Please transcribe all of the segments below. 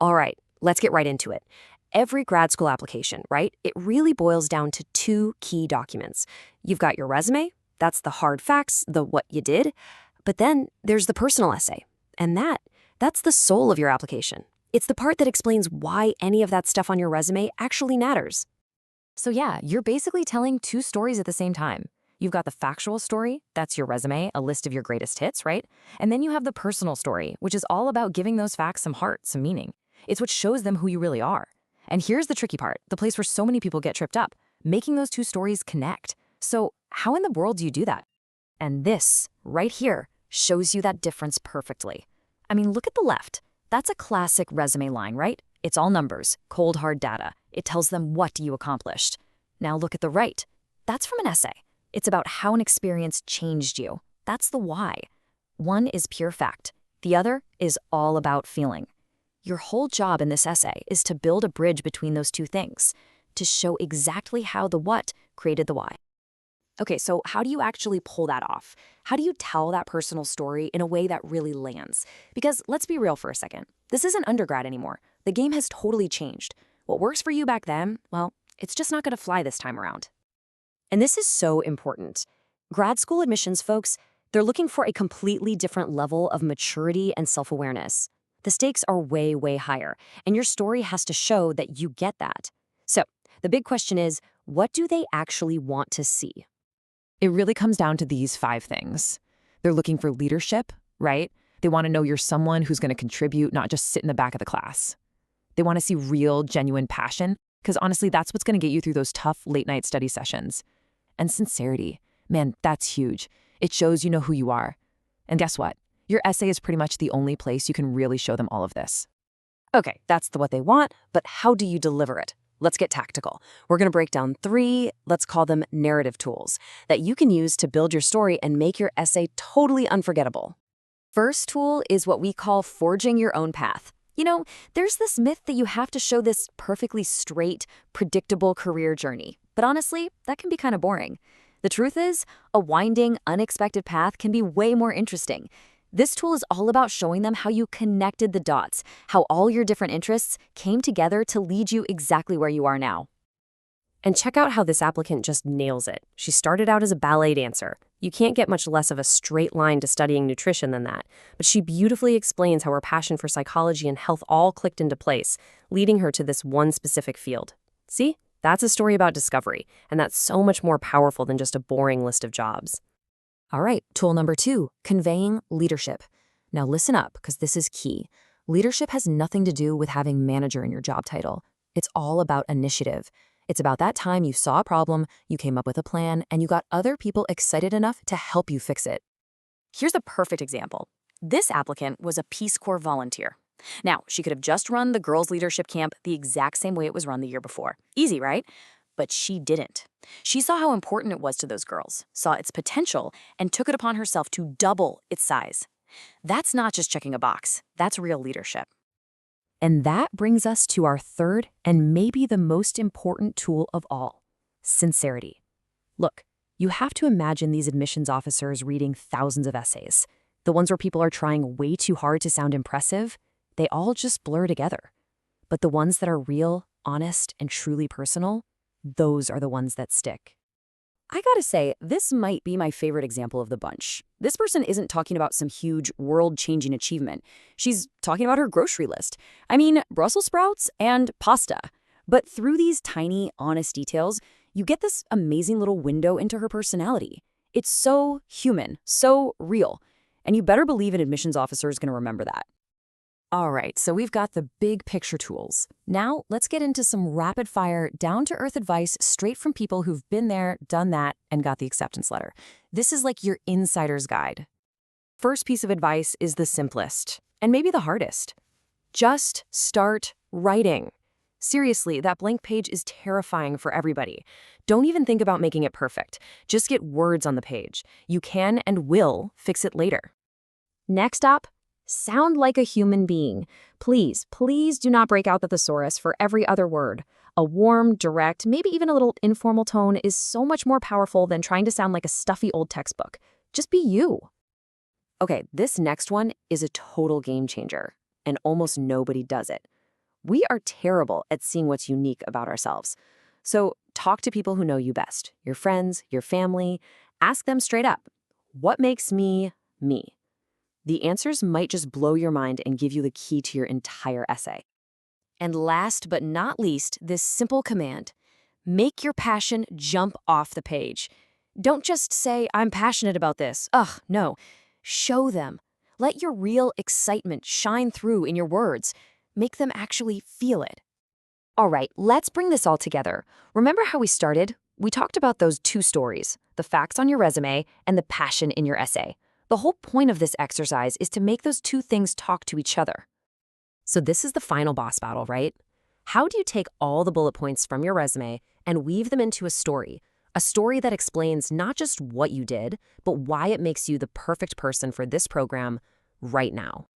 All right, let's get right into it. Every grad school application, right? It really boils down to two key documents. You've got your resume, that's the hard facts, the what you did, but then there's the personal essay. And that's the soul of your application. It's the part that explains why any of that stuff on your resume actually matters. So yeah, you're basically telling two stories at the same time. You've got the factual story, that's your resume, a list of your greatest hits, right? And then you have the personal story, which is all about giving those facts some heart, some meaning. It's what shows them who you really are. And here's the tricky part, the place where so many people get tripped up, making those two stories connect. So how in the world do you do that? And this, right here, shows you that difference perfectly. I mean, look at the left. That's a classic resume line, right? It's all numbers, cold hard data. It tells them what you accomplished. Now look at the right. That's from an essay. It's about how an experience changed you. That's the why. One is pure fact. The other is all about feeling. Your whole job in this essay is to build a bridge between those two things, to show exactly how the what created the why. Okay, so how do you actually pull that off? How do you tell that personal story in a way that really lands? Because let's be real for a second. This isn't undergrad anymore. The game has totally changed. What works for you back then, well, it's just not going to fly this time around. And this is so important. Grad school admissions folks, they're looking for a completely different level of maturity and self-awareness. The stakes are way, way higher, and your story has to show that you get that. So the big question is, what do they actually want to see? It really comes down to these 5 things. They're looking for leadership, right? They want to know you're someone who's going to contribute, not just sit in the back of the class. They want to see real, genuine passion, because honestly, that's what's going to get you through those tough late-night study sessions. And sincerity, man, that's huge. It shows you know who you are. And guess what? Your essay is pretty much the only place you can really show them all of this. Okay, that's what they want, but how do you deliver it? Let's get tactical. We're going to break down 3, let's call them narrative tools, that you can use to build your story and make your essay totally unforgettable. First tool is what we call forging your own path. You know, there's this myth that you have to show this perfectly straight, predictable career journey. But honestly, that can be kind of boring. The truth is, a winding, unexpected path can be way more interesting. This tool is all about showing them how you connected the dots, how all your different interests came together to lead you exactly where you are now. And check out how this applicant just nails it. She started out as a ballet dancer. You can't get much less of a straight line to studying nutrition than that. But she beautifully explains how her passion for psychology and health all clicked into place, leading her to this one specific field. See? That's a story about discovery, and that's so much more powerful than just a boring list of jobs. All right, tool number 2, conveying leadership. Now listen up, because this is key. Leadership has nothing to do with having manager in your job title. It's all about initiative. It's about that time you saw a problem, you came up with a plan, and you got other people excited enough to help you fix it. Here's a perfect example. This applicant was a Peace Corps volunteer. Now, she could have just run the girls' leadership camp the exact same way it was run the year before. Easy, right? But she didn't. She saw how important it was to those girls, saw its potential, and took it upon herself to double its size. That's not just checking a box. That's real leadership. And that brings us to our third and maybe the most important tool of all, sincerity. Look, you have to imagine these admissions officers reading thousands of essays. The ones where people are trying way too hard to sound impressive, they all just blur together. But the ones that are real, honest, and truly personal, those are the ones that stick. I gotta say, this might be my favorite example of the bunch. This person isn't talking about some huge world-changing achievement. She's talking about her grocery list. I mean, Brussels sprouts and pasta. But through these tiny, honest details, you get this amazing little window into her personality. It's so human, so real. And you better believe an admissions officer is gonna remember that. All right, so we've got the big picture tools. Now, let's get into some rapid-fire, down-to-earth advice straight from people who've been there, done that, and got the acceptance letter. This is like your insider's guide. First piece of advice is the simplest, and maybe the hardest. Just start writing. Seriously, that blank page is terrifying for everybody. Don't even think about making it perfect. Just get words on the page. You can and will fix it later. Next up, sound like a human being. Please, please do not break out the thesaurus for every other word. A warm, direct, maybe even a little informal tone is so much more powerful than trying to sound like a stuffy old textbook. Just be you. Okay, this next one is a total game changer, and almost nobody does it. We are terrible at seeing what's unique about ourselves. So talk to people who know you best, your friends, your family. Ask them straight up, what makes me, me? The answers might just blow your mind and give you the key to your entire essay. And last but not least, this simple command: make your passion jump off the page. Don't just say, I'm passionate about this. Ugh, no. Show them. Let your real excitement shine through in your words. Make them actually feel it. All right, let's bring this all together. Remember how we started? We talked about those two stories, the facts on your resume and the passion in your essay. The whole point of this exercise is to make those two things talk to each other. So this is the final boss battle, right? How do you take all the bullet points from your resume and weave them into a story that explains not just what you did, but why it makes you the perfect person for this program right now?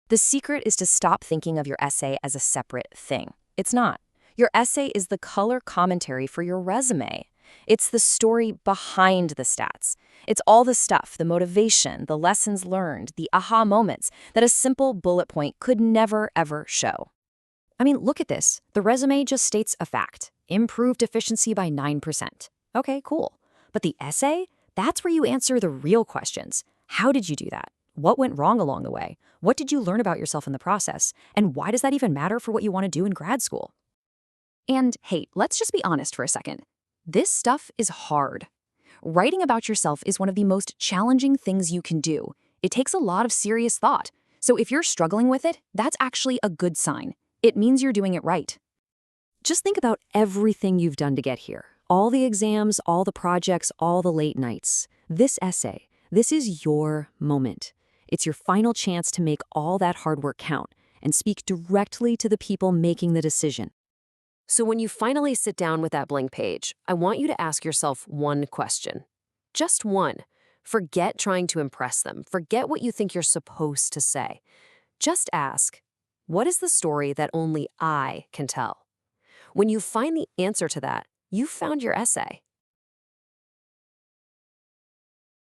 The secret is to stop thinking of your essay as a separate thing. It's not. Your essay is the color commentary for your resume. It's the story behind the stats. It's all the stuff, the motivation, the lessons learned, the aha moments that a simple bullet point could never, ever show. I mean, look at this. The resume just states a fact. Improved efficiency by 9%. Okay, cool. But the essay? That's where you answer the real questions. How did you do that? What went wrong along the way? What did you learn about yourself in the process? And why does that even matter for what you want to do in grad school? And hey, let's just be honest for a second. This stuff is hard. Writing about yourself is one of the most challenging things you can do. It takes a lot of serious thought. So if you're struggling with it, that's actually a good sign. It means you're doing it right. Just think about everything you've done to get here. All the exams, all the projects, all the late nights. This essay, this is your moment. It's your final chance to make all that hard work count and speak directly to the people making the decision. So when you finally sit down with that blank page, I want you to ask yourself one question. Just one. Forget trying to impress them. Forget what you think you're supposed to say. Just ask, what is the story that only I can tell? When you find the answer to that, you've found your essay.